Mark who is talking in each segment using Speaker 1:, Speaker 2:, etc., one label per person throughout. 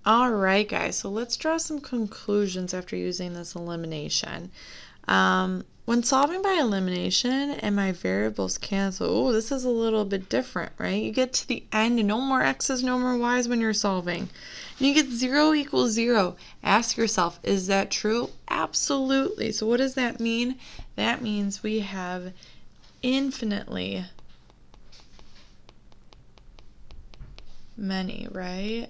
Speaker 1: All right, guys, so let's draw some conclusions after using this elimination. When solving by elimination and my variables cancel, oh, this is a little bit different, right? You get to the end and no more x's, no more y's when you're solving. And you get 0 equals 0. Ask yourself, is that true? Absolutely. So what does that mean? That means we have infinitely many, right?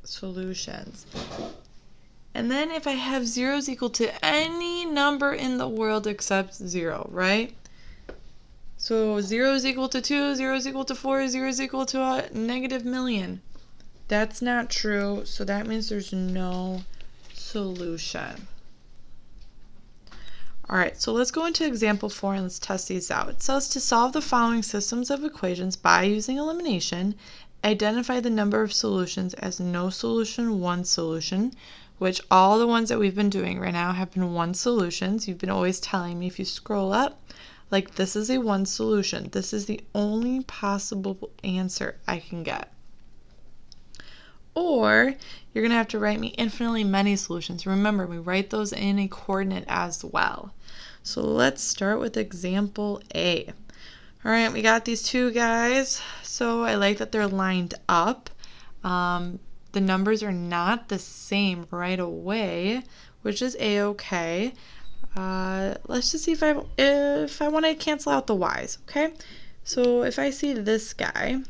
Speaker 1: Solutions. And then if I have 0 is equal to any number in the world except 0, right? So 0 is equal to 2, 0 is equal to 4, 0 is equal to a negative million. That's not true, so that means there's no solution. Alright, so let's go into example 4 and let's test these out. It says to solve the following systems of equations by using elimination, identify the number of solutions as no solution, one solution, which all the ones that we've been doing right now have been one solutions. You've been always telling me if you scroll up, like this is a one solution. This is the only possible answer I can get. Or you're going to have to write me infinitely many solutions. Remember, we write those in a coordinate as well. So let's start with example A. All right, we got these two guys. So I like that they're lined up. The numbers are not the same right away, which is a-okay. Let's just see if I want to cancel out the y's, okay? So if I see this guy,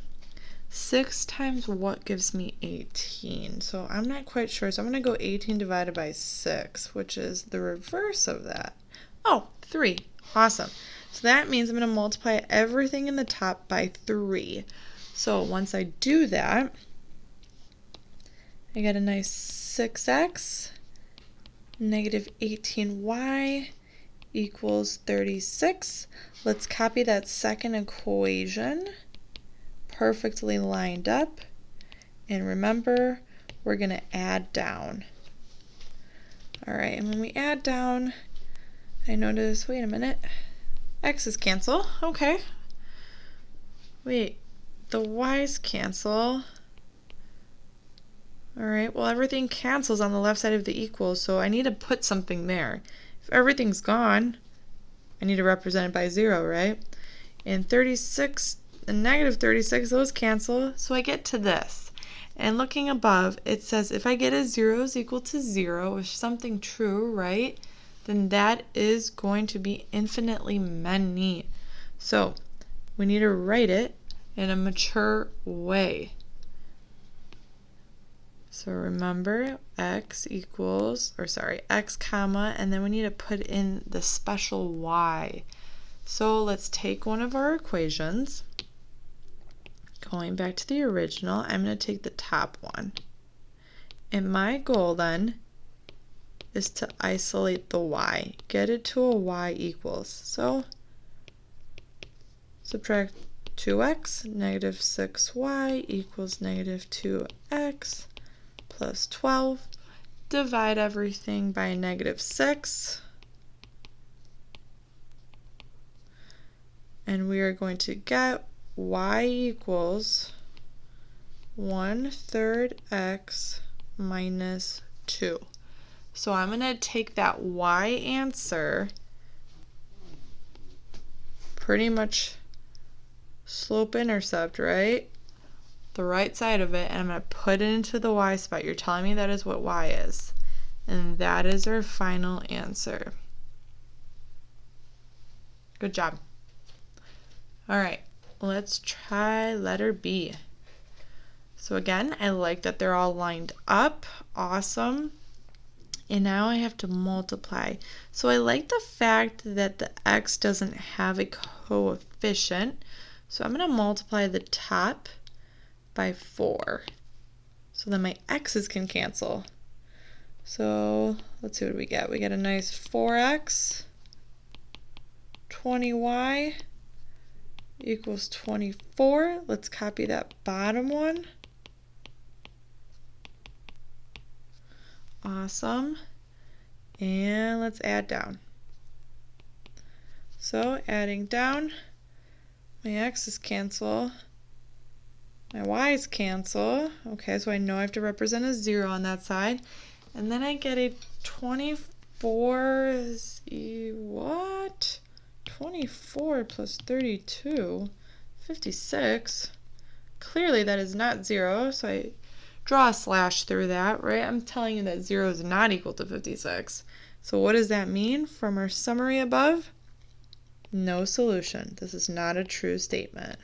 Speaker 1: 6 times what gives me 18? So I'm not quite sure. So I'm going to go 18 divided by 6, which is the reverse of that. Oh, 3. Awesome. So that means I'm going to multiply everything in the top by 3. So once I do that, I get a nice 6x, negative 18y equals 36. Let's copy that second equation. Perfectly lined up. And remember, we're going to add down. All right, and when we add down, I notice, wait a minute, x's cancel. Okay. Wait, the y's cancel. All right, well, everything cancels on the left side of the equal, so I need to put something there. If everything's gone, I need to represent it by 0, right? And 36 and negative 36, those cancel, so I get to this. And looking above, it says if I get a 0 is equal to 0, if something true, right, then that is going to be infinitely many. So we need to write it in a mature way. So remember, x comma, and then we need to put in the special y. So let's take one of our equations. Going back to the original, I'm going to take the top one. And my goal then is to isolate the y. Get it to a y equals. So subtract 2x, negative 6y equals negative 2x plus 12. Divide everything by negative 6. And we are going to get y equals 1/3 x minus 2. So I'm going to take that y answer, pretty much slope intercept, right? The right side of it, and I'm going to put it into the y spot. You're telling me that is what y is. And that is our final answer. Good job. All right, let's try letter B. So again, I like that they're all lined up. Awesome. And now I have to multiply. So I like the fact that the x doesn't have a coefficient. So I'm going to multiply the top by 4. So then my x's can cancel. So let's see what we get. We get a nice 4x, 20y equals 24. Let's copy that bottom one. Awesome. And let's add down. So adding down, my x's cancel. My y's cancel. Okay, so I know I have to represent a 0 on that side. And then I get a 24, what? 24 plus 32, 56. Clearly that is not 0, so I draw a slash through that, right? I'm telling you that 0 is not equal to 56. So what does that mean from our summary above? No solution. This is not a true statement.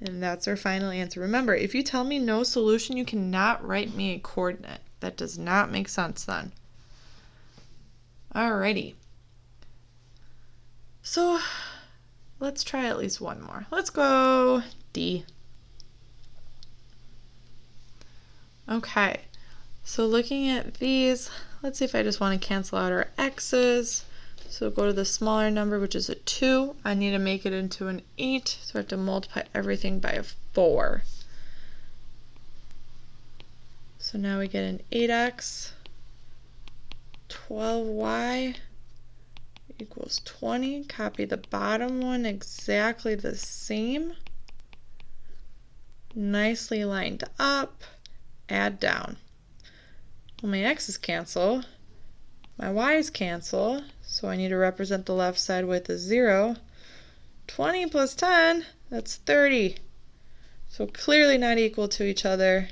Speaker 1: And that's our final answer. Remember, if you tell me no solution, you cannot write me a coordinate. That does not make sense then. Alrighty. So let's try at least one more. Let's go D. Okay, so looking at these, let's see if I just want to cancel out our x's. So go to the smaller number, which is a 2. I need to make it into an 8, so I have to multiply everything by a 4. So now we get an 8x, 12y equals 20. Copy the bottom one exactly the same. Nicely lined up. Add down. Well, my x's cancel. My y's cancel. So I need to represent the left side with a 0. 20 plus 10, that's 30. So clearly not equal to each other.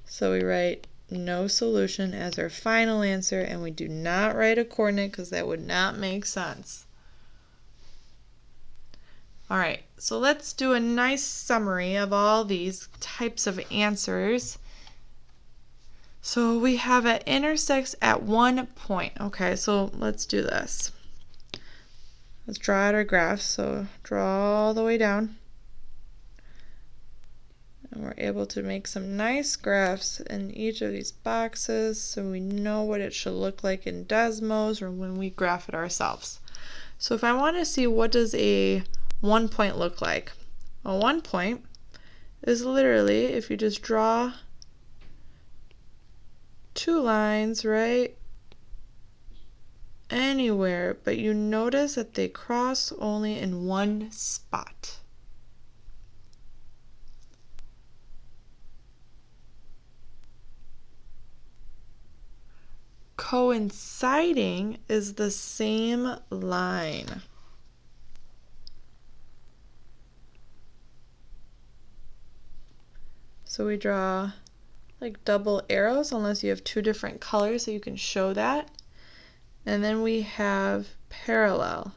Speaker 1: So we write no solution as our final answer, and we do not write a coordinate because that would not make sense. All right, so let's do a nice summary of all these types of answers. So we have it intersects at one point. Okay, so let's do this. Let's draw out our graph. So draw all the way down. And we're able to make some nice graphs in each of these boxes so we know what it should look like in Desmos or when we graph it ourselves. So if I want to see what does a 1 point look like, a 1 point is literally if you just draw 2 lines, right, anywhere, but you notice that they cross only in one spot. Coinciding is the same line. So we draw like double arrows unless you have 2 different colors so you can show that. And then we have parallel.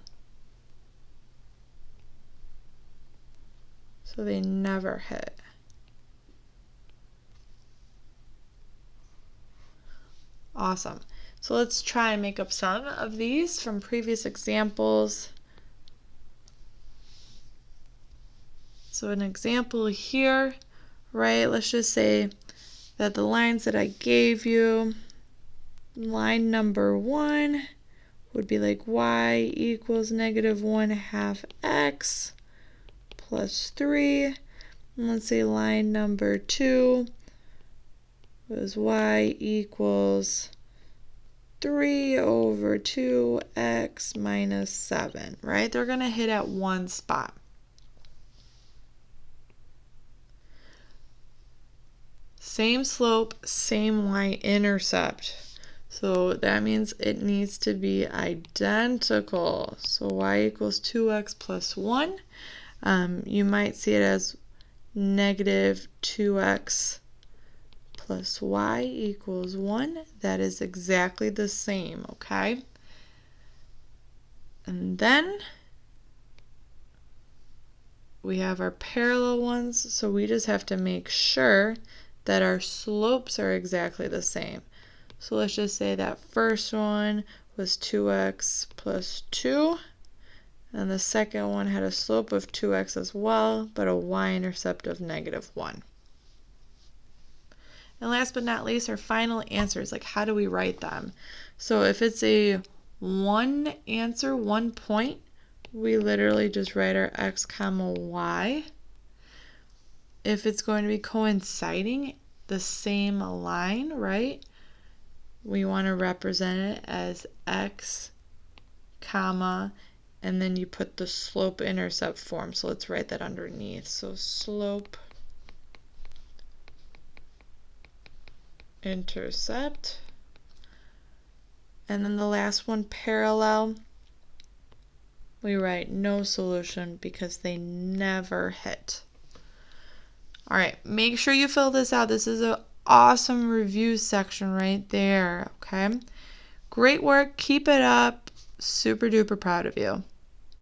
Speaker 1: So they never hit. Awesome. So let's try and make up some of these from previous examples. So an example here, right, let's just say that the lines that I gave you, line number 1 would be like y equals negative 1/2 x plus 3. And let's say line number 2 was y equals 3 over 2x minus 7, right? They're going to hit at one spot. Same slope, same y-intercept. So that means it needs to be identical. So y equals 2x plus 1. You might see it as negative 2x plus y equals 1. That is exactly the same, okay? And then we have our parallel ones, so we just have to make sure that our slopes are exactly the same. So let's just say that first one was 2x plus 2, and the second one had a slope of 2x as well, but a y-intercept of negative 1. And last but not least, our final answers, like how do we write them? So if it's a one answer, 1 point, we literally just write our x comma y. If it's going to be coinciding, the same line, right? We want to represent it as x comma and then you put the slope intercept form. So let's write that underneath. So slope intercept. And then the last one, parallel. We write no solution because they never hit. All right, make sure you fill this out. This is an awesome review section right there, okay? Great work. Keep it up. Super duper proud of you.